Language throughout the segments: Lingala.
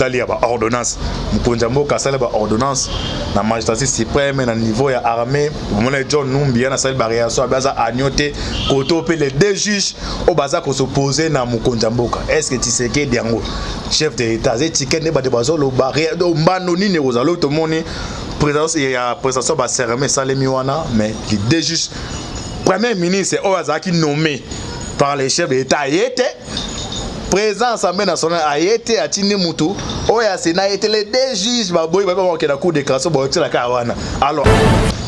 tali ya ba ordonnance Mukonjamboka sala ba ordonnance na magistrature suprême na niveau ya armée mona John Numbi na sala ba réaction baza agnoté koto pe les deux juges au baza ko s'opposer na Mukonjamboka est-ce que tu sais que Diango chef de l'état c'est tikende ba de bazo lo ba do mbano ni ne ozalo to moni présence et ya prestation ba sermé salemi wana mais les deux juges premier ministre Owazaki nommé par les chefs de l'état était président Assemblée nationale a été à Tini Moutou, Oya Sénat était les deux juges, Baboy, Baboy, qui a coup de crasse, la Kawana. Alors,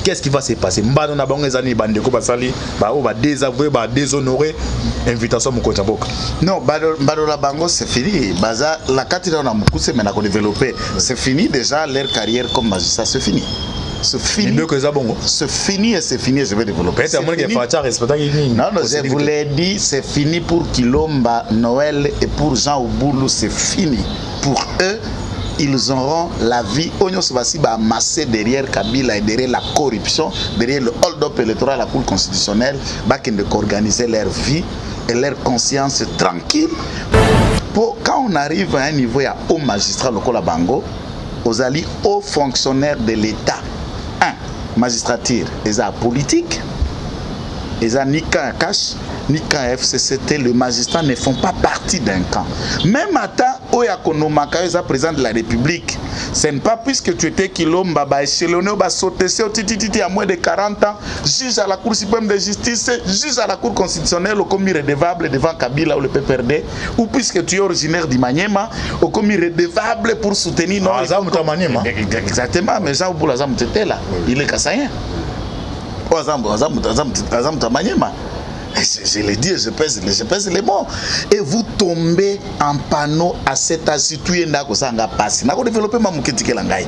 qu'est-ce qui va se passer? Mbano na bango ezani bandeko basali, ba o ba désavouer, ba déshonorer invitation Mukonjamboka. Non, Bado la bango c'est fini. Baza la cathédrale na Mukuse mais na ko développer. C'est fini déjà leur carrière comme magistrat, c'est fini. C'est fini. C'est fini et c'est fini, je vais développer. Non, non, je vous l'ai dit, c'est fini pour Kilomba, Noël et pour Jean Ouboulou, c'est fini. Pour eux, ils auront la vie. Oignon Sebassi va amasser derrière Kabila et derrière la corruption, derrière le hold-up électoral à la Cour constitutionnelle, de organiser leur vie et leur conscience tranquille. Quand on arrive à un niveau, il y a haut magistrat local à Bango, aux alliés hauts fonctionnaires de l'État. Magistrature, ils ont politique, ils ont ni qu'un cash, ni qu'un FCCT, les magistrats ne font pas partie d'un camp. Même à temps où il y a un président de la République, ce n'est pas puisque tu étais Kilomba, échelonné, sauté, à moins de 40 ans, juge à la Cour suprême de justice, juge à la Cour constitutionnelle, au commis redevable devant Kabila ou le PPRD, ou puisque tu es originaire d'Imanyema, au commis redevable pour soutenir... Non, exactement, mais Jean Ouboula Azam était là, il est kassayen. Azam Tamanyema. Je le dis, je pèse les mots. Et vous tombez en panneau à cet institut n'a pas développé ma mouketike langai.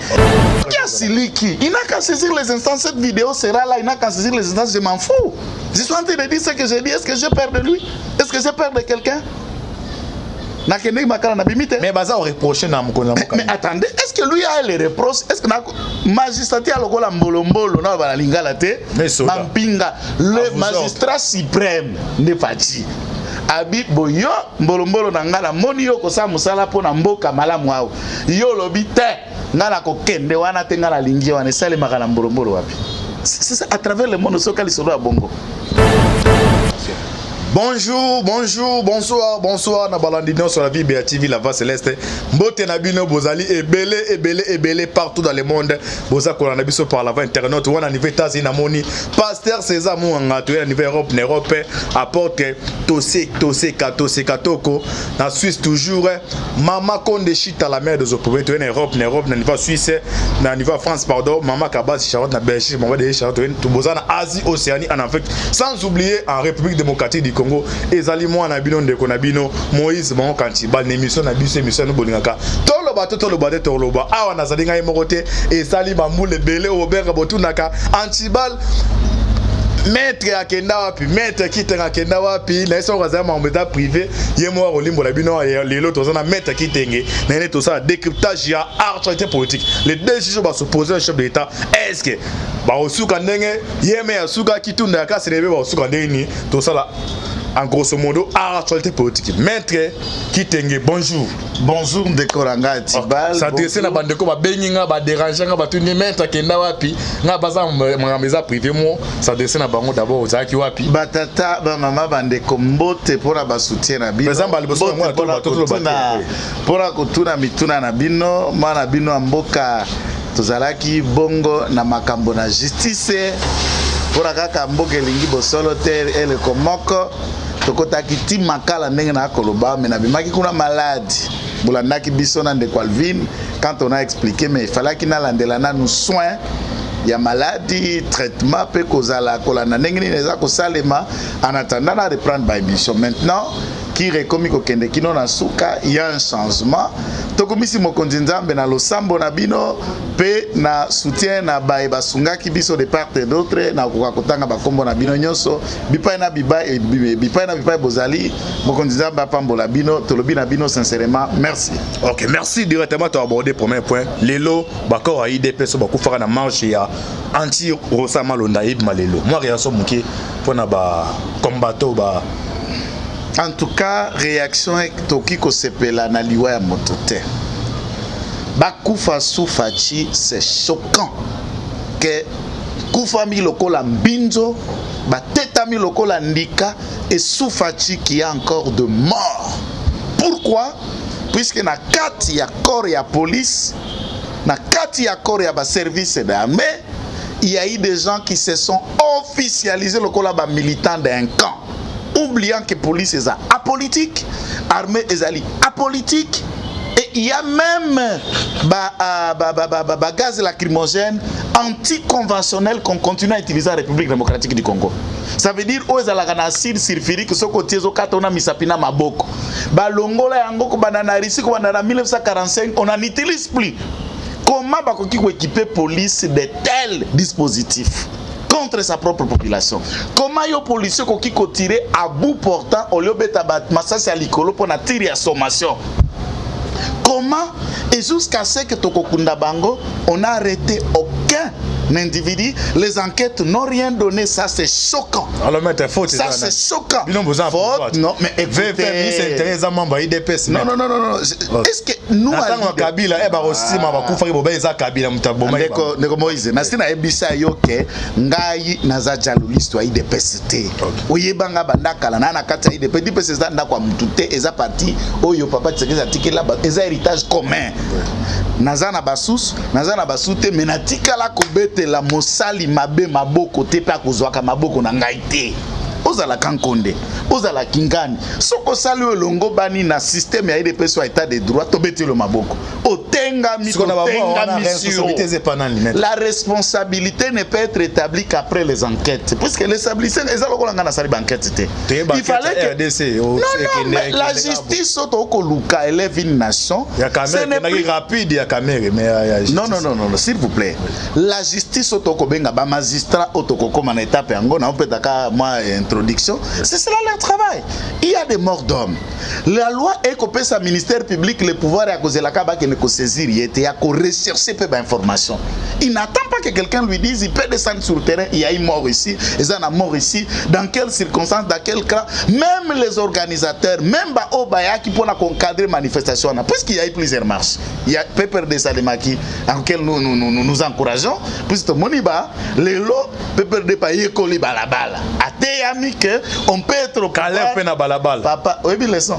Il n'a qu'à saisir les instances, cette vidéo sera là, il n'a qu'à saisir les instances, je m'en fous. Je suis en train de dire ce que j'ai dit, est-ce que j'ai peur de lui? Est-ce que j'ai peur de quelqu'un? Mais baza reprocher na Mukonjamboka. Mais attendez, est-ce que lui a les reproches? Est-ce que magistrat a lokola mbolombolo na ba lingala te? Mampinga le magistrat suprême ne fati. Abi boyo mbolombolo na ngala moni yo ko sa musala pona mboka malamu awo. Yo lobi te ngala ko kende wana te ngala lingi wana sale makala mbolombolo wapi. C'est ça à travers le monde sokali solo à Bongo. Bonjour, bonjour, bonsoir, bonsoir. Na balandino sur la vie BATV, la voix céleste. Mbote na bino bozali ebele partout dans le monde. Boza ko na biso par la voie internet. Wana niveau États-Unis na moni. Pasteur César Mouanga to na niveau Europe apporte tosé katoko. Na Suisse toujours Mama Konde Chita la mère de Zopové to na Europe na niveau Suisse, na niveau France pardon. Mama Kabasi Charlotte na Belgique, Mama de Charlotte to boza na Asie, Océanie, en Afrique. Sans oublier en République démocratique du Congo, ezali mwana bino ndeko na bino Moïse Bango Kantibal émission na biso émission no bolingaka toloba awa nazali ngai mokote ezali bamule belé obera botunaka Antibal maître akenda wapi maître kitanga akenda wapi na eso kaza mameta privé yemo olimbo la bino lelo tozana maître kitenge na ne tosa décryptage ya actualité politique les deux juges va s'opposer au chef de l'État est-ce que ba osuka ndenge yeme ya suka kitunda ya kaselebe ba osuka ndenge to sala en grosso modo actualité politique maître kitenge bonjour bonjour de Koranga Tibal s'adresser na bandeko ba benginga ba déranger nga ba tuni maître akenda wapi nga baza meza privé mo s'adresser na bango d'abord ozaki wapi batata ba mama bandeko mbote pora ba soutien na bino par exemple pora kotuna mituna na bino mana bino amboka tozalaki bongo na makambo na justice pora kaka mboka elingi bosolo te ele komoko tokotaki ti makala ndenge na koloba mais na bimaki kuna malade bolandaki biso na ndeko Alvin quand on a expliqué mais il fallait qu'il nalandela na nous soins ya maladie traitement pe kozala kolanda ndenge nini eza kosalema en attendant de reprendre by mission maintenant qui rekomi ko kende kino na suka il y a un changement tokomisi mokonzi nzambe na losambo na bino pe na soutien na bae basungaki biso de part et d'autre na kokakotanga bakombo na bino nyonso bipai na bipai bozali mokonzi nzambe apambola bino tolobi na bino sincèrement merci. OK, merci directement to aborder premier point lelo bakor a IDP so bakufaka na marche ya anti Rosa Malonda Ib Malelo moi réaction muke pona ba combatto ba. En tout cas, réaction est toki ko sepela na liwa ya motote. Bakufa Soufachi, c'est choquant que Koufami lokola Mbinzo, Batetami lokola Ndika et Soufachi qui a encore de morts. Pourquoi? Puisque na kati ya corps ya police, na kati ya corps ya ba service d'armée, il y a eu des gens qui se sont officialisés lokola ba militants d'un camp, oubliant que police est apolitique, armée est apolitique. Et il y a même gaz lacrymogène anticonventionnel qu'on continue à utiliser en République démocratique du Congo. Ça veut dire aux alaganacide sulfurique ce côté on a misapina maboko. Balongola yango ko banana risi ko banana 1945 on n'en utilise plus. Comment bakoki ko équiper police de tels dispositifs contre sa propre population? Comment yo policier ko ki ko tirer à bout portant au lieu beta bat massage à likolo pour na tirer à sommation? Comment? Et jusqu'à ce que Tokokunda Bango, on n'a arrêté aucun individu. Les enquêtes n'ont rien donné. Ça, c'est choquant. Alors, mais t'es faute. Ça, c'est choquant. Faute, non, mais écoutez... Non, non, non, non, non. Est-ce que nous... Attends, Kabila, eh, bah, aussi, ma bakufa, ibo, ben, ça, Kabila, mtaboma. Ndeko Moïse, nasina ebisa yoke, ngai, naza jalo l'histoire IDPST. Oyebanga bandakala, na kata IDP, IDPST, ndakwa mtute, eza parti, oyo papa, tsekeza tikela, eza héritage commun. Nazana basus, nazana basute, menatika la kobete la mosali mabe maboko te pa kozwaka maboko na ngai te. Ozala kankonde, ozala kingani. Soko sali elongo bani na système ya IDP so état de droit to bete le maboko. Otenga mission. La responsabilité ne peut être établie qu'après les enquêtes. Puisque les établissements eza lokola ngana sali banquette te. Il fallait que RDC mais la justice auto luka élève une nation. Il y a caméra rapide, il y a caméra mais non non non non s'il vous plaît. La justice auto ko benga ba magistrat auto ko koma na étape yango na opetaka moi introduction, c'est cela leur travail. Il y a des morts d'hommes. La loi est que sa ministère public le pouvoir à cause de la caba qui ne peut saisir, il était à rechercher peu d'informations. Il n'attend pas que quelqu'un lui dise il peut descendre sur le terrain, il y a une mort ici, il y a une mort ici, dans quelles circonstances, dans quel cas. Même les organisateurs, même Obaya qui pour encadrer manifestation, puisqu'il y a eu plusieurs marches. Il y a Pepper de Salemaki en lequel nous encourageons, puisque Moniba, les lots, Pepper de Paye Koli Balabala. Que on peut être au pouvoir. Papa, oui, bien leçon.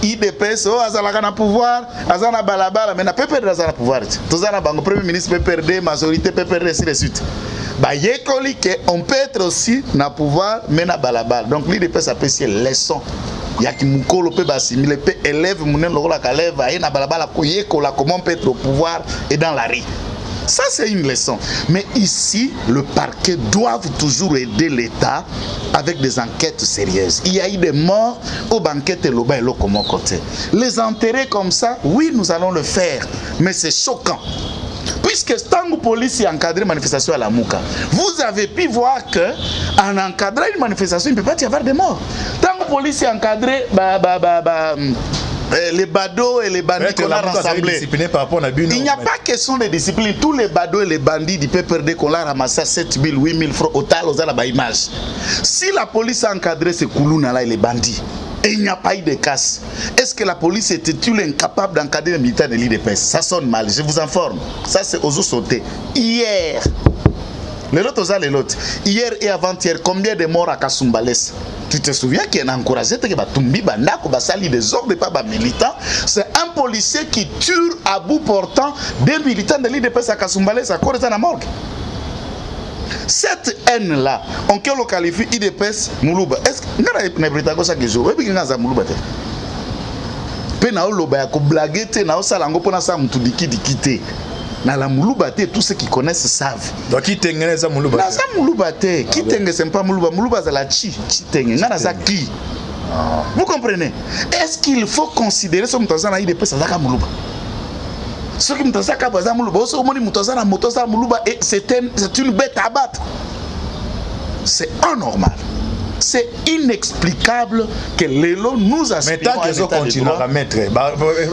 IDPS, oh, azalaka na pouvoir, azana balabala, mais na PPRD azana pouvoir. Tozana bango premier ministre PPRD, majorité PPRD, ainsi de suite. Bah yekoli que on peut être aussi na pouvoir, mais na balabala. Donc l'IDPS apprécie leçon. Yaki mukolo pe basimile pe élève munen lokola kalève aye na balabala ko yekola comment on peut être au pouvoir et dans la rue. Ça, c'est une leçon. Mais ici, le parquet doit toujours aider l'État avec des enquêtes sérieuses. Il y a eu des morts aux banquettes et l'Oba et l'Okomo côté. Les enterrer comme ça, oui, nous allons le faire. Mais c'est choquant. Puisque tant que la police a encadré une manifestation à la Mouka, vous avez pu voir qu'en encadrant une manifestation, il ne peut pas y avoir de morts. Tant que la police a encadré les badauds et les bandits qu'on a rassemblés. Il n'y a pas question de discipline. Tous les badauds et les bandits du PPRD qu'on a ramassé à 7 000, 8 000 francs au tal, aux images. Si la police a encadré ces Koulouna-là et les bandits, et il n'y a pas eu de casse, est-ce que la police était-elle incapable d'encadrer les militaires de l'IDPS? Ça sonne mal, je vous informe. Ça, c'est aux eaux sautées. Hier, hier et avant-hier, combien de morts à Kassumbales? Tu te souviens qu'il a encouragé que Batumbi Bandako Basali des ordres pas militants? C'est un policier qui tue à bout portant des militants de l'IDPS à Kassumbales à cause de la morgue. Cette haine-là, on peut le qualifier IDPS Moulouba. Est-ce que nous avons chaque jour? Oui, nous avons Moulouba. Pena Oloba ya ko blaguer te na osalango pona sa mutu dikidikite. Na la Moulouba te, tous ceux qui connaissent savent. Donc qui tengene za Moulouba? Na za Moulouba te, qui tenge c'est pas Moulouba, Moulouba za la chi tenge. Na za qui? Vous comprenez? Est-ce qu'il faut considérer ce mutu na IDP ça za Moulouba? Ce qui mutu za ka za Moulouba, so moni mutu za na moto za Moulouba et c'est une bête à battre. C'est anormal. C'est inexplicable que l'élo nous aspirons à l'état de droit.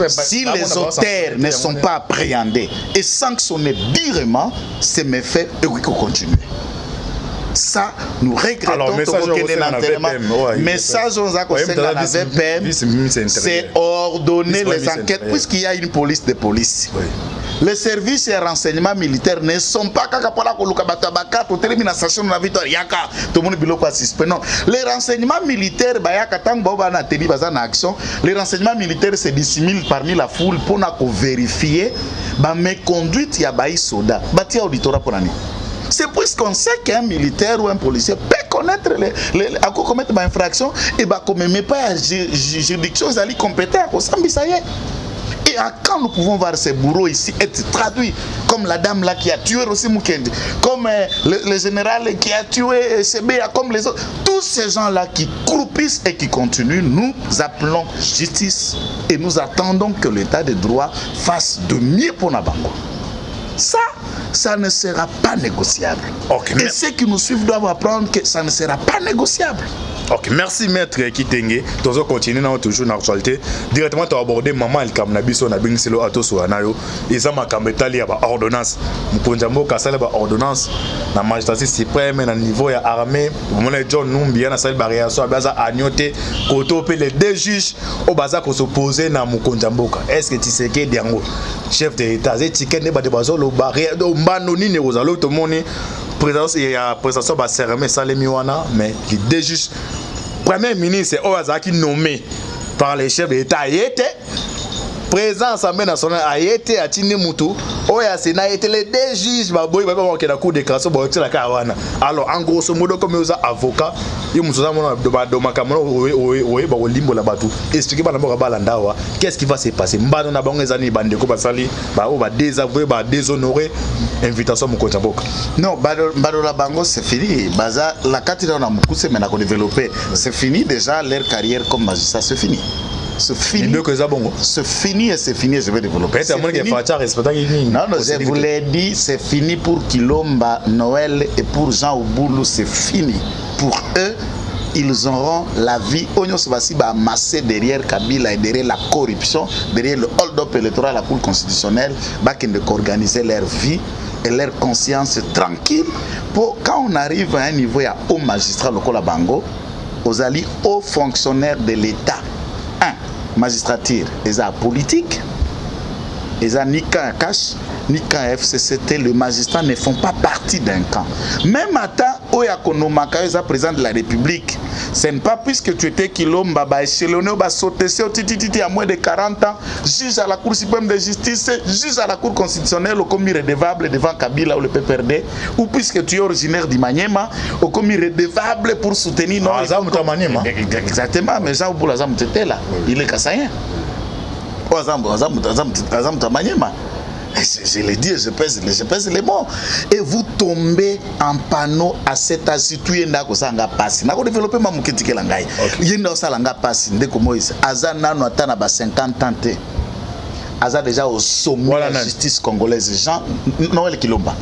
Si les auteurs ne sont pas appréhendés et sanctionnés durement, ces méfaits, et oui, qu'on continue. Ça, nous regrettons que message aux VPM, c'est ordonner les enquêtes, puisqu'il y a une police de police. Oui. Les services et renseignements militaires ne sont pas non. Les renseignements militaires, les renseignements militaires se dissimulent parmi la foule pour vérifier mais conduite ya baï soda. C'est puisqu'on sait qu'un militaire ou un policier peut connaître commettre une infraction et quand même pas la juridiction, ils allaient compétents au Sambisaye. Et quand nous pouvons voir ces bourreaux ici être traduits, comme la dame là qui a tué Rossi Mukendi, comme le général qui a tué Sebea, comme les autres, tous ces gens-là qui croupissent et qui continuent, nous appelons justice et nous attendons que l'état de droit fasse de mieux pour Nabango. Ça ne sera pas négociable. Okay, et ceux qui nous suivent doivent apprendre que ça ne sera pas négociable. Ok, merci maître Kitenge. Nous allons continuer toujours dans l'actualité. Directement, tu as abordé maman El Kamnabiso na Bingselo Atoso Anayo. Ils ont makambetali ya ba ordonnance. Mukonjambo kasala ba ordonnance na magistrature suprême na niveau ya armée. Mon John Numbi na sala ba réaction baza agnoté koto pe les deux juges au baza ko s'opposer na Mukonjamboka. Est-ce que tu sais que Diango chef de l'État zé tikende ba de bazo lo barrière do mbanoni ne ozalo to moni présence et ya prestation ba sermer salemi wana mais les deux juges premier ministre Oazaki nommé par les chefs de l'État a été président de l'Assemblée nationale a été à Tini Moutou Oya Sénat était les deux juges baboy ba ba la cour de cassation ba tila kawana. Alors en grosso modo comme aux avocats ils nous ont do makamona oye ba limbo la batu expliquer ba na ba landawa qu'est-ce qui va se passer mbano na bango ezani bandeko basali ba o ba désavouer ba déshonorer invitation Mukonjamboka. Non bado la bango c'est fini baza la katira na mukuse mena ko développer c'est fini déjà leur carrière comme magistrat c'est fini. C'est fini. C'est fini et c'est fini, je vais développer. Non, je vous l'ai dit, c'est fini pour Kilomba, Noël et pour Jean Ouboulou, c'est fini. Pour eux, ils auront la vie. Oignon Sebassi va amasser derrière Kabila et derrière la corruption, derrière le hold-up électoral à la Cour constitutionnelle, de organiser leur vie et leur conscience tranquille. Pour, quand on arrive à un niveau, il y a haut magistrat local à Bango, aux alliés hauts fonctionnaires de l'État. Magistrature, ils ont politique, ils ont ni qu'un cash, ni qu'un FCCT, les magistrats ne font pas partie d'un camp. Même à temps où il y a un président de la République, ce n'est pas puisque tu étais Kilomba, échelonné, sauté à moins de 40 ans, juge à la Cour suprême de justice, juge à la Cour constitutionnelle au commis redevable devant Kabila ou le PPRD, ou puisque tu es originaire d'Imanyema, au commis redevable pour soutenir... Non, exactement, mais Jean Ouboula était là, il est kassayen. Je l'ai dit, je pèse les mots. Et vous tombez en panneau à cet asitué ndako sanga passe. Nako développer ma muketike langai. Yenda salanga passe ndeko Moïse. Aza nano atana ba 50 ans. Aza déjà au sommet de la justice congolaise. Jean Noël Kilomba.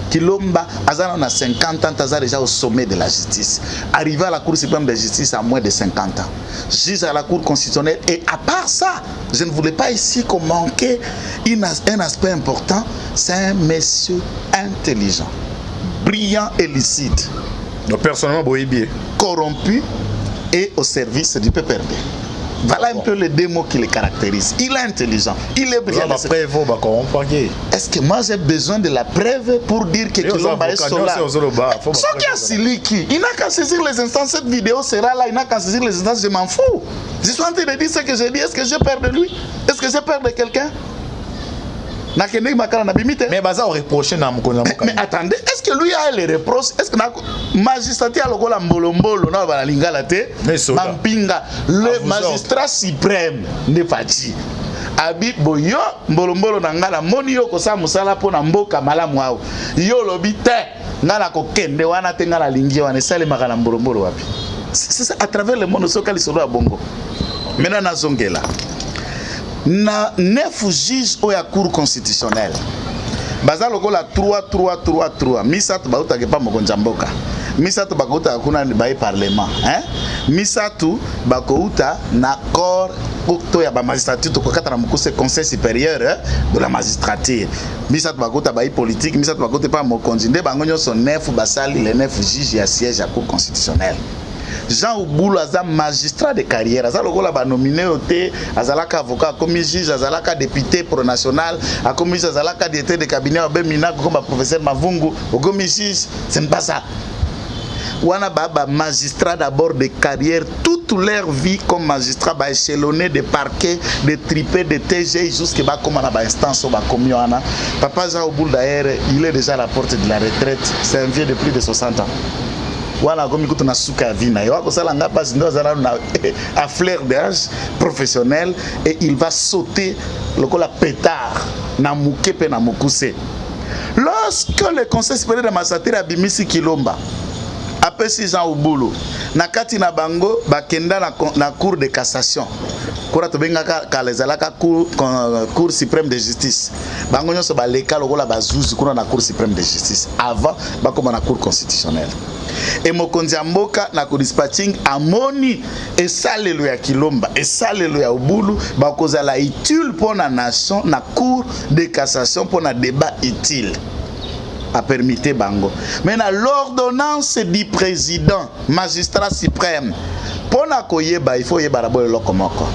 Kilomba, Azana a 50 ans, Azana déjà au sommet de la justice. Arrivé à la Cour suprême de justice à moins de 50 ans. Juge à la Cour constitutionnelle. Et à part ça, je ne voulais pas ici qu'on manquait un aspect important. C'est un monsieur intelligent, brillant et lucide. Donc personnellement, Boïbier. Corrompu et au service du PPRD. Voilà un peu les deux mots qui le caractérisent. Il est intelligent, il est brillant. Est-ce que moi j'ai besoin de la preuve pour dire que Kilomba est sola? Il n'a qu'à saisir les instances. Cette vidéo sera là, il n'a qu'à saisir les instances. Je m'en fous. Je suis en train de dire ce que j'ai dit. Est-ce que j'ai peur de lui? Est-ce que j'ai peur de quelqu'un? Mais baza reproché na Mukonjamboka. Mais attendez, est-ce que lui a les reproches? Est-ce que magistrat a lokola mbolombolo na ba lingala te? Mampinga le magistrat suprême ne fati. Abi boyo mbolombolo na ngala moni yo ko sa musala pona mboka malamu awo. Yo lobi te ngala ko kende wana te ngala lingi wana sale makala mbolombolo wapi. C'est ça à travers le monde sokali solo ya bongo. Maintenant na zongela. Na 9 juges au ya Cour constitutionnelle. Baza lokola 3 misatu bauta ke pa Mukonjamboka. Misatu bakouta kuna bae parlement, hein? Misatu bakouta na corps to ya ba magistrature to kokata na mukuse conseil supérieur de la magistrature misatu bakota ba politique misatu bakota pa mokonzi nde bango nyonso neuf basali les 9 juges ya siège à cour constitutionnelle. Jean Ouboulou aza magistrat de carrière, aza lokola ba nominé oté, azalaka avocat, comme juge, azalaka député pro national, a comme juge, azalaka directeur de cabinet au Bemina comme professeur Mavungu, au comme juge, c'est pas ça. Wana baba magistrat d'abord de carrière toute leur vie comme magistrat ba échelonné de parquet, de tripé, de TG jusqu'à ba comme na ba instance ba commis wana. Papa Jean Ouboulou d'ailleurs, il est déjà à la porte de la retraite, c'est un vieux de plus de 60 ans. Voilà comme écoute na suka vina yo ko sala nga pas ndo zana na à fleur d'âge professionnel et il va sauter le la pétard na mukepe na mukuse. Lorsque le conseil supérieur de magistrature a bimisi Kilomba après 6 ans au boulot na kati na bango bakenda na cour de cassation kora to benga ka lezalaka cour suprême de justice bango nyonso baleka lokola bazuzu kuna na cour suprême de justice avant bakoma na cour constitutionnelle. Et mokonzi mboka na ko dispatching amoni esalelo ya Kilomba esalelo ya Ubulu bakozala utile pour la nation na cour de cassation pour un débat utile a permis bango. Maintenant l'ordonnance du président magistrat suprême pour na koyeba il faut yeba rabo lokomoko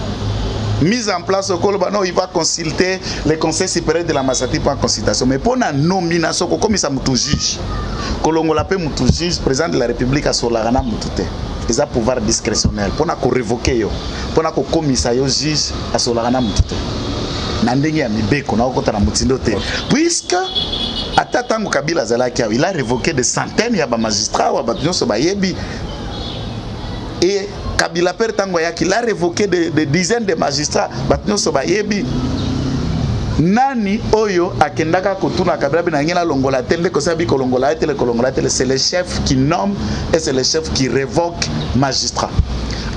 mise en place au Koloba, non, il va consulter le conseil supérieur de la magistrature pour consultation. Mais pour la nomination, comme ça moutou juge, Kolongo l'appelle moutou juge, président de la République à Solagana moutouté. Ils ont pouvoir discrétionnel. Pour qu'on révoquer yo, pour qu'on commissaire juge à Solagana moutouté. Nandenge ya mibeko na okota na mutindote. Puisque ata tango Kabila Zalaki il a révoqué des centaines ya ba magistrats wa batunyo so bayebi et Kabila Père Tango il a révoqué des dizaines de magistrats. Batno Sobayebi Nani Oyo Akendaka Kotuna Kabila Benangela Longola Tele Kosabi Kolongola Tele Kolongola Tele, c'est le chef qui nomme et c'est le chef qui révoque magistrat.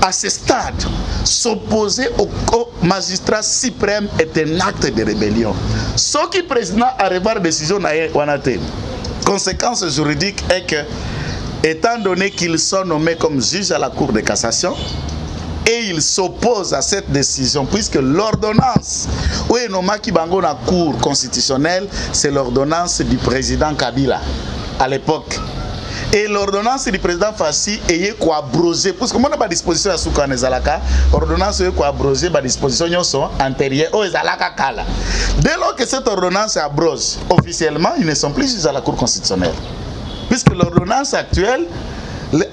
À ce stade, s'opposer au magistrat suprême est un acte de rébellion. Ce qui président a revoir décision na wanate. Conséquence juridique est que étant donné qu'ils sont nommés comme juges à la Cour de cassation et ils s'opposent à cette décision puisque l'ordonnance où est nommé qui bango na Cour constitutionnelle c'est l'ordonnance du président Kabila à l'époque et l'ordonnance du président Fassi est quoi abrogée parce que moi n'a pas disposition à souka nezalaka ordonnance est quoi abrogée par disposition sont antérieures au ezalaka kala dès lors que cette ordonnance abroge officiellement ils ne sont plus juges à la Cour constitutionnelle. Puisque l'ordonnance actuelle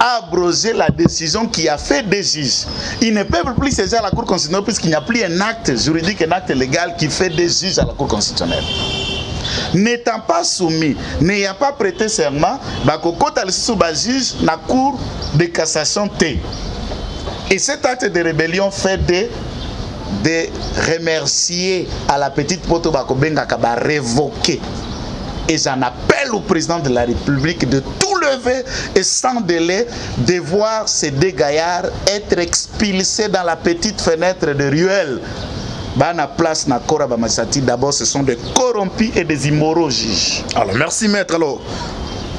a abrogé la décision qui a fait des juges. Ils ne peuvent plus saisir à la Cour constitutionnelle puisqu'il n'y a plus un acte juridique, un acte légal qui fait des juges à la Cour constitutionnelle. N'étant pas soumis, n'ayant pas prêté serment, Bakokota le sous-juge na Cour de cassation T. Et cet acte de rébellion fait de remercier à la petite poto Bakobenga Kaba révoquer. Et j'en appelle au président de la République de tout lever et sans délai de voir ces deux gaillards être expulsés dans la petite fenêtre de ruelle. Bana place na Kora Bamasati, d'abord ce sont des corrompus et des immoraux juges. Alors merci maître. Alors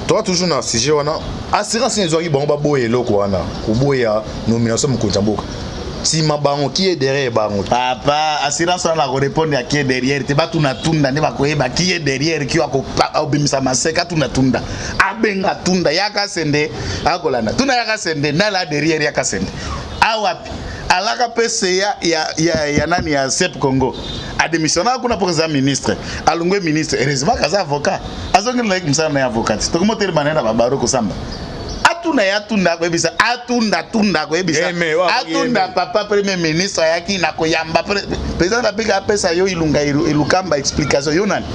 toi toujours na sujet wana assurance nzwaki bango baboye loko wana kuboya nomination mukonjamboka. Si ma bango qui est derrière bango. Papa, assurance on a répondre à qui est derrière. Te batu na tunda ne bakoyeba qui est derrière qui wako obimisa maseka tuna tunda. Abenga tunda yaka sende akolana. Tuna yaka sende na la derrière yaka sende. Awapi alaka pese ya nani ya CEP Congo. A démissionné kuna président ministre. Alungwe ministre heureusement kaza avocat. Azongi na kimsana na avocat. To comment ter banana babaro ko samba. Atunda ya tunda ko ebisa atunda ko ebisa atunda papa premier ministre yaki na koyamba président la pika pesa yo ilukamba explication yo nani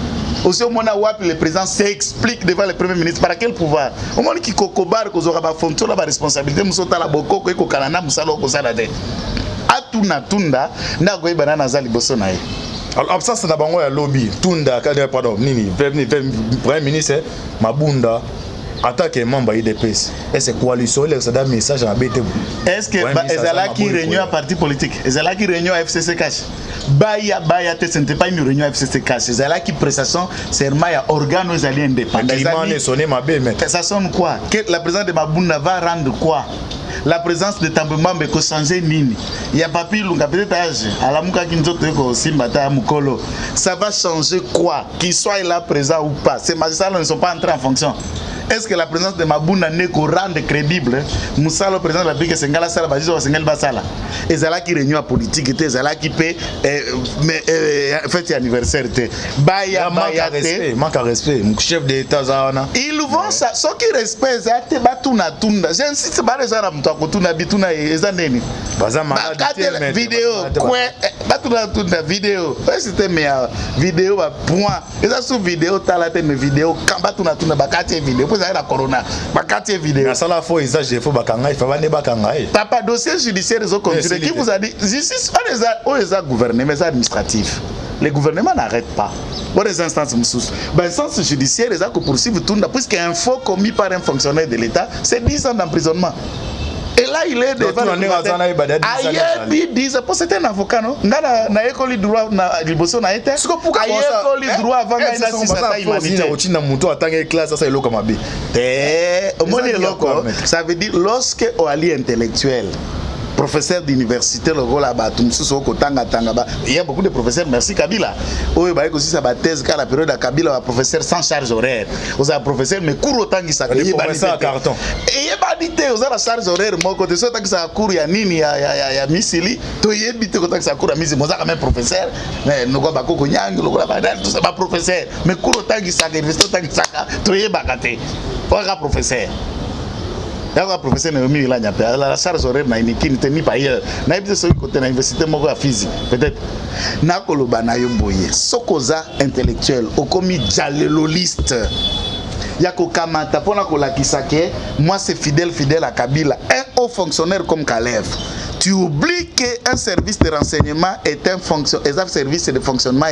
aussi au mona wapi le président s'explique devant le premier ministre par quel pouvoir au mona ki kokobar ko zoka ba fonction la ba responsabilité musota la bokoko eko kanana musalo ko sala de atunda na ko ebana na zali boso na ye. Alors absence na bango ya lobby tunda pardon nini premier ministre Mabunda attaque membre IDPS. Est-ce que coalition là ça donne message à BT? Est-ce que ezala qui réunion à parti politique? Ezala qui réunion à FCC cash? Baya te ce n'était pas une réunion à FCC cash. Ezala qui prestation serment à organes aux alliés indépendants. Ça sonne quoi? Que la présidente de Mabunda va rendre quoi? la présence de Tambemambe ko changer nini. Il y a Papi Lunga peut-être âge. À la muka kinzoto ko simbata mukolo. Ça va changer quoi? Qu'il soit là présent ou pas. Ces magistrats ne sont pas entrés en fonction. Est-ce que la présence de Mabunda n'est qu'au rang de crédible? Moussa, le président de la République, c'est Ngala Sala, Bajizo, c'est Ngala Basala. Et c'est là qui réunion politique, et c'est là qui paie, fête anniversaire. Baya, manque à respect. Mon chef d'État, Zahana. Ils vont ça, ce qui respecte, c'est Batuna Tunda. J'insiste, pas les gens à Mutuna Bituna et Zaneni. Vidéo, quoi? Batuna Tunda, vidéo. C'était mes vidéos, point. Et ça, sous vidéo, t'as la tête, mes vidéos, quand Batuna Tunda, Bakati vidéo. La corona, bakati vidéo. Ça la fois usage de faux bakanga, il faut pas ne bakanga. Papa dossier judiciaire ils ont continué. Qui vous a dit justice on les a gouvernés mais administratif. Les gouvernements n'arrêtent pas. Bon les instances moussous. Ben instance judiciaire les a que poursuivre tout puisqu'un faux commis par un fonctionnaire de l'État, c'est 10 ans d'emprisonnement. Et là, il est devant le 10 ans. C'était un avocat, non? Na école droit na liboso na été. École droit avant na sisata humanité. Ça veut dire lorsque au ali intellectuel professeur d'université le rôle là-bas tout sous kotanga tanga ba il y a beaucoup de professeurs merci Kabila oh bah aussi ça ba thèse car la période de Kabila va professeur sans charge horaire aux professeur mais cours autant qui ça professeur carton et il va dire aux la charge horaire moi côté ça que ça cours ya nini ya misili to yebite côté ça cours ya misili moi ça quand même professeur mais nous ba ko nyang le ba tout ça ba professeur mais cours autant qui ça université autant qui ça to yebakate pas professeur. Y'a professeur Naomi il a la charge horaire na iniki ni pas ailleurs na ibise so côté na université moko ya physique peut-être na koloba na yo boye sokoza intellectuel okomi jaleloliste yako kamata pona kolakisa ke moi c'est fidèle à Kabila un haut fonctionnaire comme Kalev. Tu oublies qu'un service de renseignement est un service de fonctionnement,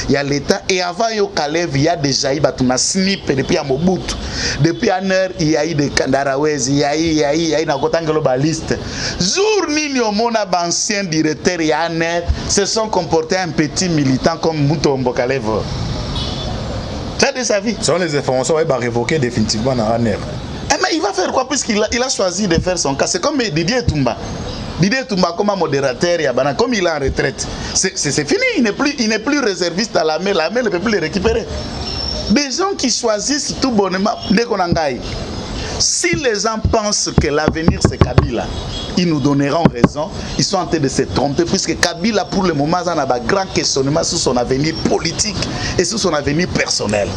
il y a l'État. Et avant, il y a déjà eu des snip depuis à Mobutu. Depuis un heure, il y a eu des Kandarawes, il y a eu des globaliste. Jour ni mona ancien directeur, il y a un heure, se sont comportés un petit militant comme Mutombo Kalev. C'est de sa vie. Selon les informations, il va révoquer définitivement dans un heure. Mais il va faire quoi puisqu'il a choisi de faire son cas? C'est comme Didier Toumba. Didier Toumba comme un modérateur, comme il est en retraite, c'est fini, il n'est plus réserviste à l'armée ne peut plus le récupérer. Des gens qui choisissent tout bonnement, si les gens pensent que l'avenir c'est Kabila, ils nous donneront raison, ils sont en train de se tromper, puisque Kabila pour le moment a un grand questionnement sur son avenir politique et sur son avenir personnel.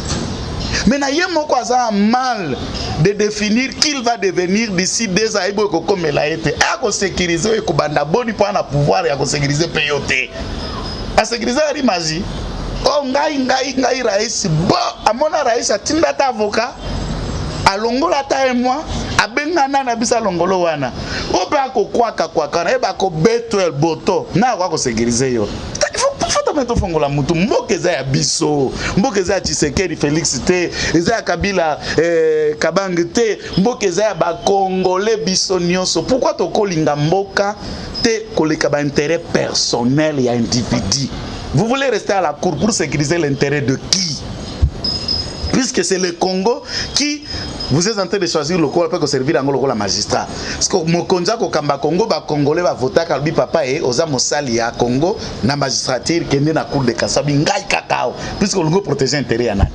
Mais il y a mal de définir qu'il va devenir d'ici 2 ans. Comme il a été. Il faut sécuriser le pouvoir et sécuriser le POT. À sécuriser la magie. Oh, ngai raïs. Bon, à mon raïs, à tinda ta avocat. À longola ta et moi. À bengana na bisa longolo wana. O ba ko kwaka kwaka. E ba ko beto boto. Na ko sécuriser yo. Fongola mutu mbokeza ya biso mbokeza ya Tshisekedi Félix te eza ya Kabila Kabange te mbokeza ya ba congolais biso nyonso. Pourquoi tokolinga mboka te koleka ba intérêt personnel ya individu? Vous voulez rester à la cour pour sécuriser l'intérêt de qui? Puisque c'est le Congo qui vous êtes en train de choisir le corps pour servir en magistrat. Parce que mon Konja Kokamba Congo, ba Congolais va voter Kalbi Papa et Oza Mosali à Congo, na magistrature qui est na cour de Kassabi, ngai kakao. Puisque on protéger l'intérêt à nani.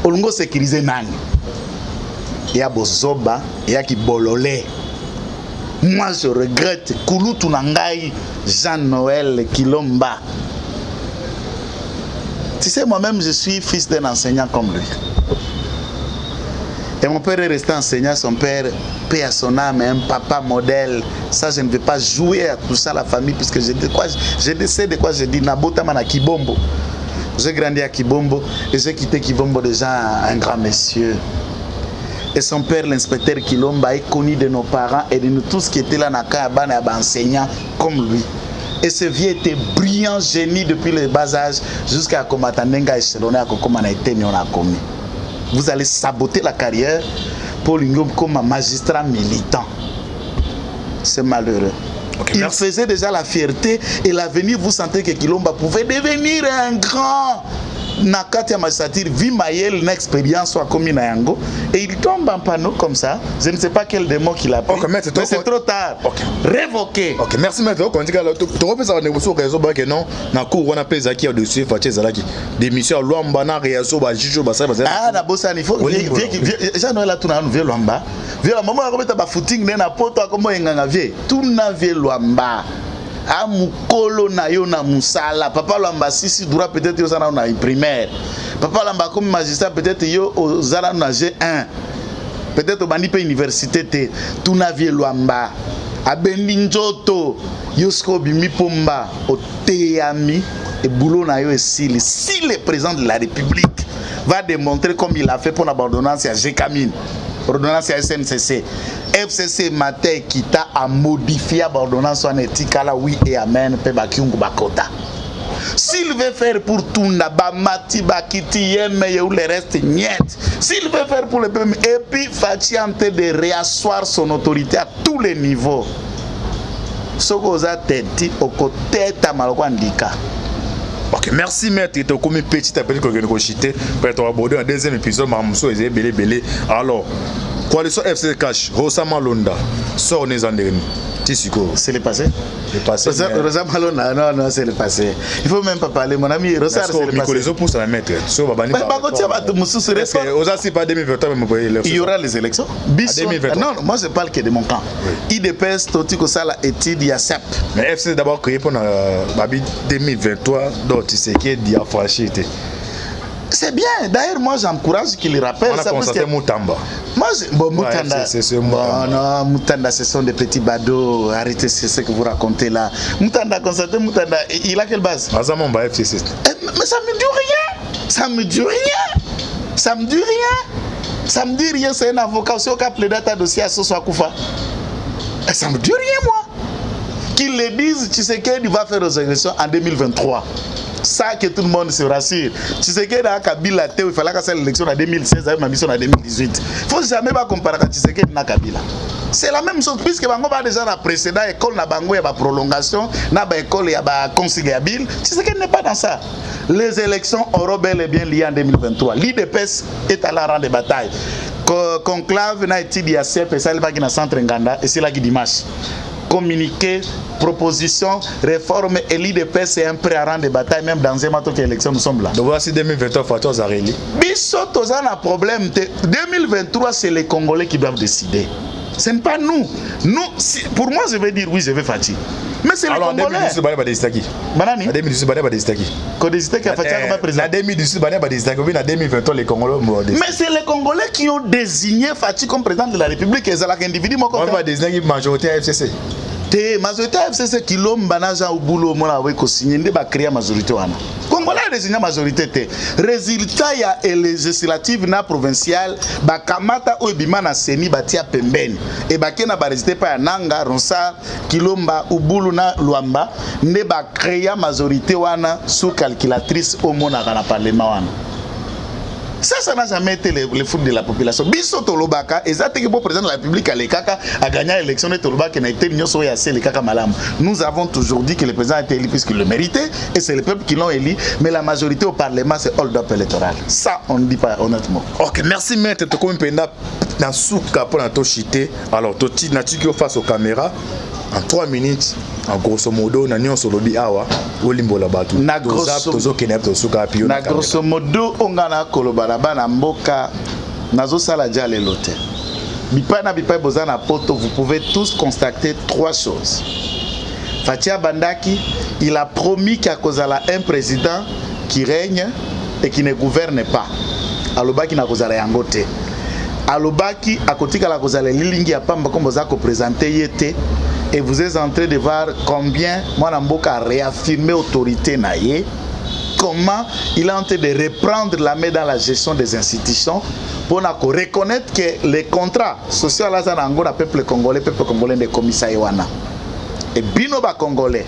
On sécuriser nani. Il y a Bozoba, il y a qui bololé. Moi je regrette Kouloutou Nangai, Jean-Noël Kilomba. Tu sais, moi-même, je suis fils d'un enseignant comme lui. Et mon père est resté enseignant, son père, paix à son âme, un papa modèle. Ça, je ne vais pas jouer à tout ça, la famille, puisque je sais de quoi je dis. Nabotama na Kibombo. J'ai grandi à Kibombo et j'ai quitté Kibombo déjà un grand monsieur. Et son père, l'inspecteur Kilomba, est connu de nos parents et de nous tous qui étaient là, enseignants comme lui. Et ce vieux était brillant génie depuis le bas âge jusqu'à Komatanenga et Chelone à Kokomanaïté Nyonakomi. Vous allez saboter la carrière pour l'Union comme un magistrat militant. C'est malheureux. Okay, il faisait déjà la fierté et l'avenir, vous sentez que Kilomba pouvait devenir un grand na kati ya magistrature vi mayel na expérience wa komi na yango et il tombe en panneau comme ça. Je ne sais pas quel démon qu'il a pris. Okay, mais c'est trop tard. Okay. Révoqué. Ok, merci maître. On dit que tu repères ça négocier raison parce que non na cour on a pris Zaki au dessus Fatia Zalaki démission Luamba na réaction ba juge ba ça. Ah na bossa il faut déjà non là tout na vie Luamba. Vie la maman a remettre ba footing na poto comme nganga vie. Tout na vie Luamba. A mukolo na yo na musala. Papa Luamba sisi dura peut-être yo ça na primaire. Papa Luamba comme magistrat peut-être yo au zala na G1. Peut-être au bani pe université te. Tout na vie Luamba. Abendi njoto yosko bimi pomba oteami et boulot na yo esili. Si le président de la République va démontrer comme il a fait pour l'abandonnance à G-Camine, ordonnance à SNCC, FCC Maté Kita a modifié l'ordonnance en éthique là oui et amen pe bakiungu bakota. S'il veut faire pour tout Naba Mati Bakiti Yeme ou le reste niet. S'il veut faire pour le peuple et puis Fati en train de réasseoir son autorité à tous les niveaux. Sokoza teti okote tamaloko andika. Ok, merci maître. Tu as commis petit à petit qu'on a chité pour aborder un deuxième épisode. Mamousso est belé. Alors, coalition FC Cash, Rosa Malonda, sort les andérini. C'est le passé. Le passé. Rosa Malonda, non, c'est le passé. Il faut même pas parler, mon ami. Rosa, c'est le passé. Les opposants à la mettre. Il y aura les élections. Non, moi je parle que de mon camp. IDPS, Totiko Sala, étude, YASEP. Mais FC d'abord créé pour 2023, donc tu sais qui est diafragité. C'est bien. D'ailleurs, moi, j'encourage qu'il rappelle. On a constaté Moutamba. Moi, Moutanda. Non, Moutanda, ce sont des petits badauds. Arrêtez ce que vous racontez là. Moutanda, constaté Moutanda. Il a quelle base? Azamon FCC. Mais ça me dit rien. Ça me dit rien. Ça me dit rien. Ça me dit rien. C'est un avocat aussi au cap le data dossier à Soso Akoufa. Ça me dit rien, moi. Qu'ils le disent, tu sais qu'il va faire aux élections en 2023. Ça que tout le monde se rassure. Tu sais que dans Kabila, il fallait que l'élection en 2016, ma mission en 2018. Il ne faut jamais pas comparer avec Kabila. C'est la même chose, puisque Bango va déjà la précédente école, na Bango, il y a prolongation, na école, il y a conciliable. Tu sais qu'elle n'est pas dans ça. Les élections auront bel et bien liées en 2023. L'IDPS est à la rang de bataille. Conclave n'a été dit à CEP et ça, il va dans le centre Nganda, et c'est là qui dimanche. Communiqué, proposition, réforme et l'IDPS c'est un pré-rang de bataille, même dans un matin d'élection, nous sommes là. Donc voici 2023, Fatou Zareli. Bissoto, ça a un problème. 2023, c'est les Congolais qui doivent décider. Ce n'est pas nous. Nous, pour moi, je vais dire oui, je vais Fati. Mais c'est les Congolais. Alors, en 2018, il y a des Manani. En 2018, il y a des Staki. Quand des Staki a Fati, il président. En 2018, il y a des Staki. En 2023, les Congolais ont désigné. Mais c'est les Congolais qui ont désigné Fati comme président de la République. Et c'est là qu'individu m'a compris. On va désigner une majorité à FCC. Majorité FCC qui l'homme banaja au boulot moi la ko signer ndé ba créer majorité wana Congolais désigner majorité té résultat ya législative na provincial ba kamata o bima na seni batia pembeni et ba kena ba résultat pa nanga ronsa kilomba ubulu na luamba ndé ba créer majorité wana sous calculatrice au mona na parlement wana. Ça n'a jamais été le foot de la population. Biso Tolobaka, exactement le président de la République a gagné l'élection de Tolobaka qui n'a été malam. Nous avons toujours dit que le président a été élu puisqu'il le méritait et c'est le peuple qui l'ont élu, mais la majorité au Parlement c'est hold-up électoral. Ça on ne dit pas honnêtement. Ok, merci maître. Tu comme dans souka pour la chité. Alors tu n'as face aux caméras en 3 minutes. En grosso modo, na nyon solobi awa olimbola batu. Na grosso modo, ongana kolobala bana mboka nazo sala dia lelote. Bipa na bipa bozana poto, vous pouvez tous constater 3 choses. Fatia Bandaki, il a promis qu'il y a un président qui règne et qui ne gouverne pas. Alobaki na kozala yangote. Alobaki akotika la kozala lilingi ya pamba comme bozako présenter yete. Et vous êtes en train de voir combien Mwanamboka a réaffirmé l'autorité naïe, comment il est en train de reprendre la main dans la gestion des institutions pour reconnaître que les contrats sociaux à la peuple congolais des commissariats wana. Et binoba congolais,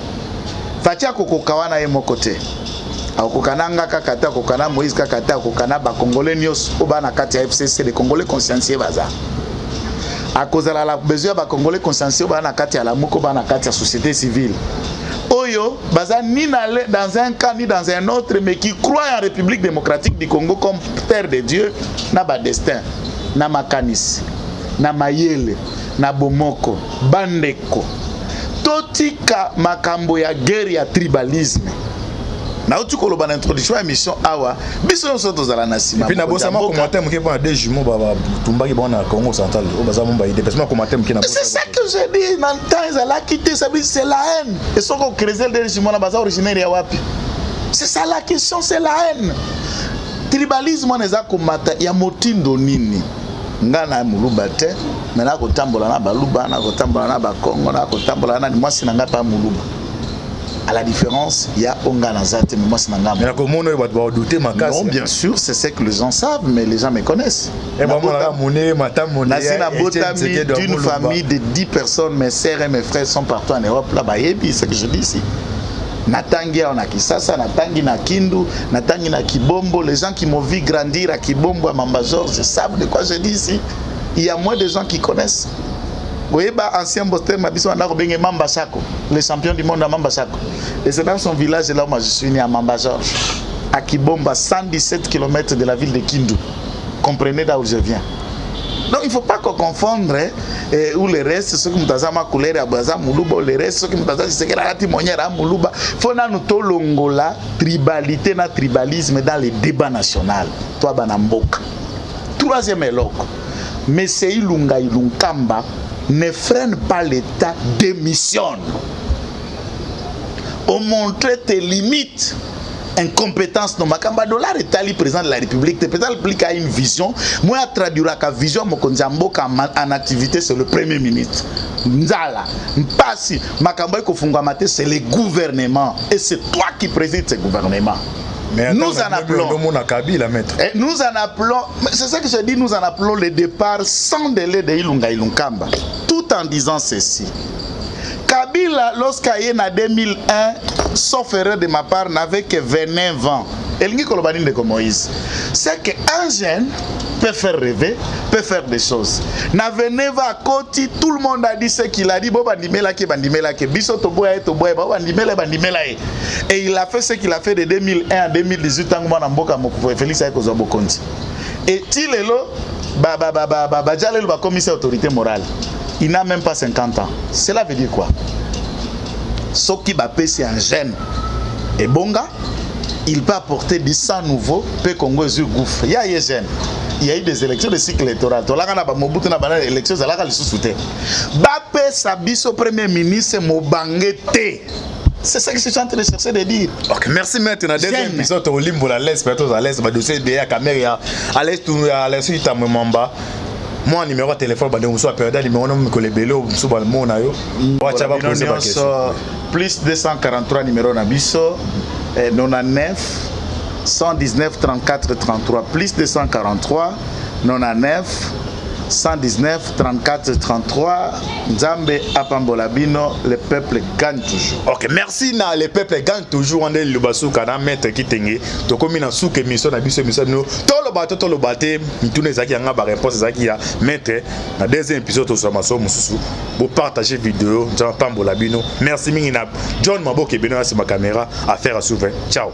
Fatia Kokokawana est mon côté. Akokananga kakata, kokana Moïse kakata, kokana ba congolais nyos obana kati FCC, les congolais consciencieux baza. À cause de la besoin de Congolais consciencieux, il y a la société civile. Oyo, baza ni dans un camp ni dans un autre, mais qui croient en République démocratique du Congo comme terre de Dieu, na ba destin, na makanis, na mayele, na bomoko, bandeko. Totika makambo ya guerre ya tribalisme. Na utu koloba na introduction ya mission awa, biso nyonso tozala na sima. Puis na bosa ma commentaire mke pour deux jumeaux baba tumbaki bona Congo central. O baza mumba ide parce que commentaire mke na bosa. C'est ça que je dis, dans le temps ils allaient quitter ça, c'est la haine. Et ce qu'on crée des jumeaux na baza originaire ya wapi. C'est ça la question, c'est la haine. Tribalisme neza komata ya motindo nini. Ngana muluba te, mais na kotambola na baluba, na kotambola na bakongo, na kotambola na mwasi na ngapa muluba. À la différence, il y a Ongana Zate, mais moi c'est Nangam. Mais comment on va douter ma casse? Non, bien sûr, c'est ce que les gens savent, mais les gens me connaissent. Et moi, d'une famille de 10 personnes, mes sœurs et mes frères sont partout en Europe, là-bas, et puis c'est ce que je dis ici. Natangi on a Kisasa, Natangi na Kindu, Natangi na Kibombo, les gens qui m'ont vu grandir à Kibombo, à Mamba Georges, savent de quoi je dis ici. Il y a moins de gens qui connaissent. Vous voyez, ancien Boston, Mamba Sako, le champion du monde à Mamba Sako. Et c'est dans son village là où moi je suis né à Mamba Georges, à Kibomba, 117 km de la ville de Kindu. Comprenez d'où je viens. Donc il ne faut pas qu'on confonde où les restes, ceux qui me disent ma couleur à Baza Moulouba, les restes, ceux qui me disent c'est que la timonière à Moulouba. Il faut nous tolongola tribalité, na tribalisme dans les débats nationaux. Toi, Banamboka. Troisième éloque. Mais c'est Ilunga Ilunkamba ne freine pas l'État, démissionne. On montre tes limites, incompétence. Non, Makamba Dollar est le président de la République. Le président de la République a une vision. Moi, je traduis la vision en activité, c'est le Premier ministre. Nzala, Mpasi, Makamba Kofungamate, c'est le gouvernement. Et c'est toi qui présides ce gouvernement. Mais attends, nous en appelons. Nous en appelons. C'est ça que je dis. Nous en appelons le départ sans délai de Ilunga Ilunkamba. Tout en disant ceci. Kabila, lorsqu'il est en 2001, sauf erreur de ma part, n'avait que 29 ans. Et l'Ingi Kolobanine de Moïse. C'est qu'un jeune peut faire rêver, peut faire des choses. N'avait pas à côté, tout le monde a dit ce qu'il a dit. Et il a fait ce qu'il a fait de 2001 à 2018. Et il est là, commissaire autorité morale. Il n'a même pas 50 ans. Cela veut dire quoi? Ce qui va passer un jeune et bonga, il peut apporter du sang nouveau, peut Congo sur gouffre. Il y a des jeunes. Il y a eu des élections de cycle électoral. Il y a des élections de Bape Sabiso, premier ministre, Mobangete. C'est ça que je suis en train de chercher de dire. Ok, merci maître. Dans deuxième épisode, au limbo la laisse, peut-être à l'aise, dossier de la caméra, à l'aise, à l'aise, il t'a memba. Moi, numéro de téléphone, je suis perdu, numéro de Kolebelo, je suis dans le monde. Plus 243 numéro Nabiso, 99 119 34 33, plus 243 99 119 34 33. Nzambe Apambolabino, le peuple gagne toujours. Ok, merci na le peuple gagne toujours. On est le basuka na maître qui tengue. To komi na souke mission na biso mission no. To lo baté, mitune zaki nga ba réponse zaki ya maître. Na deuxième épisode to sama so mususu. Pour partager vidéo, Nzambe Apambolabino. Merci mingi na John Maboke beno na ma caméra. Affaire à souverain. Ciao.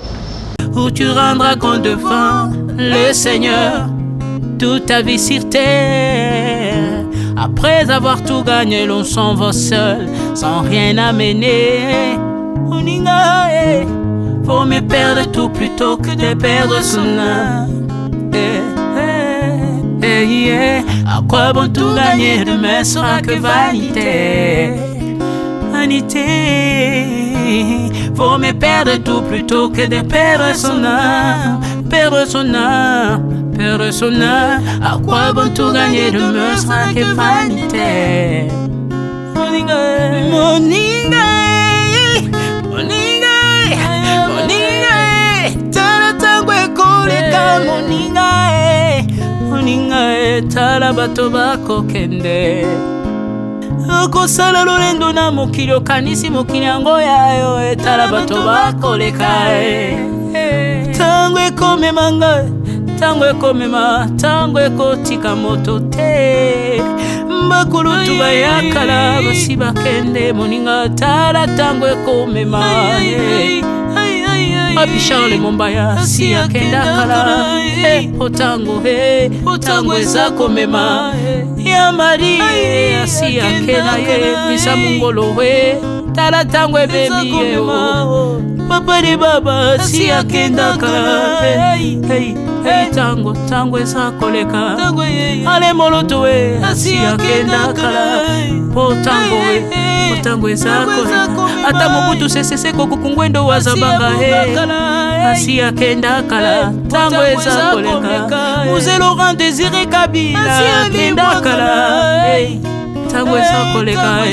Où tu rendras compte devant le Seigneur toute ta vie sur terre. Après avoir tout gagné, l'on s'en va seul, sans rien amener. Oninga, faut me perdre tout plutôt que de perdre son âme. À quoi bon tout gagner, demain sera que vanité. Vanité, faut me perdre tout plutôt que de perdre son âme. Perdre son âme, perdre son âme. À quoi bon tout gagner, demain sera que vanité. Moninga, Moninga, Moninga, Moninga, tala tangwe koleka Moninga, Moninga, tala bato bako kende. Kosala lolendo na mokili okanisi mokili yango yayo etala bato bakoleka tango ekomema ngai tango ekomema tango ekotika moto te bakulutu bayakala basi bakende moninga tala tango ekomema Papi Charles Mombaya si akenda kala otango eza komema ya mari si akena ye misa mungolo we tala tango ebebi ye papa de baba si akenda kala tango eza koleka ale moloto we si akenda kala potango eza koleka ata mobutu sesese kokukungwendo wazabanga asi akenda kala tango eza koleka Mzee Laurent Désiré Kabila akenda kala tango eza koleka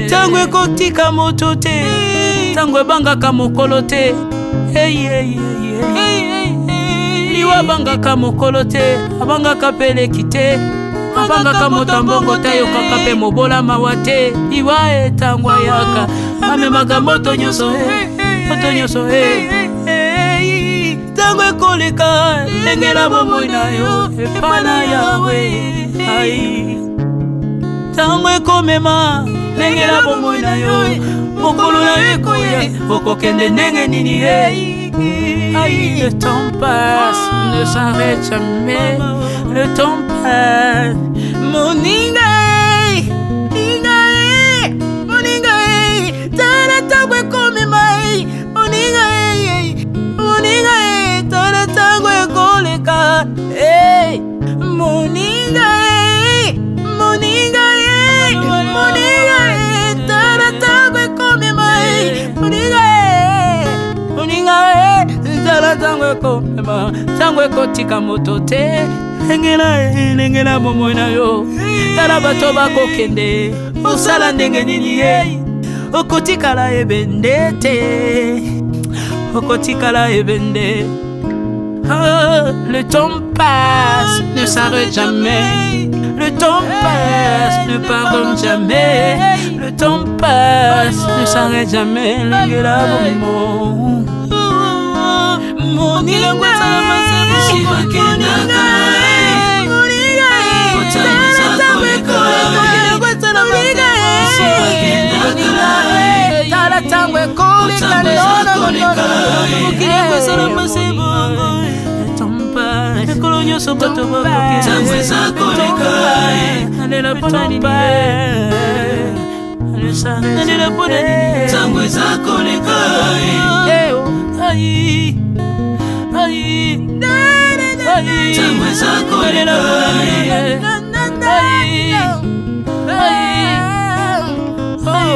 tango ekotika moto te tango ebangaka mokolo te liwa abangaka mokolo te abangaka peleki te abangaka moto mbongo te ayokaka mpe mobola mawa te liwa tango ayaka amemaka moto nyonso tango ekoleka ndenge na bomoi na yo epana yawe tango ekomema ndenge na bomoi na yo mokolo na yo ekoya okokende ndenge nini le temps passe ne s'arrête jamais le temps passe moninga tala tango ekomema moninga tala tango ekoleka moninga tala tango ekomema moninga tala tango ekomema tango ekotika moto te engela bomoi na yo tala bato bakokende osala ndenge nini okotikala ebende te okotikala ebende le temps passe ne s'arrête jamais le temps passe ne pardonne jamais le temps passe ne s'arrête jamais lengela bomo moninga tala tango ekoleka ekolo nyonso bato bakoketango eza koleka nalela mpona nini nalela mpona nini tango eza koleka tango eza koleka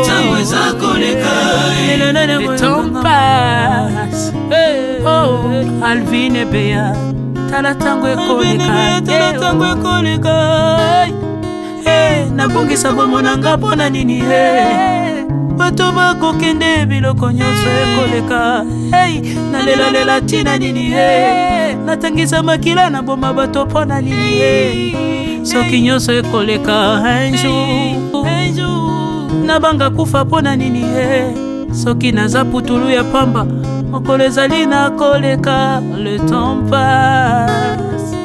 tango eza koleka le temps passe Alvin et Bea tala tango ekoleka nabongisa bomonanga mpona nini bato bakokende biloko nyonso ekoleka nalelalela ntina nini natangisa makila na boma bato mpona nini soki nyonso ekoleka un jour nabanga kufa mpona nini soki naza putulu ya pamba mokolo ezali na koleka le temps passe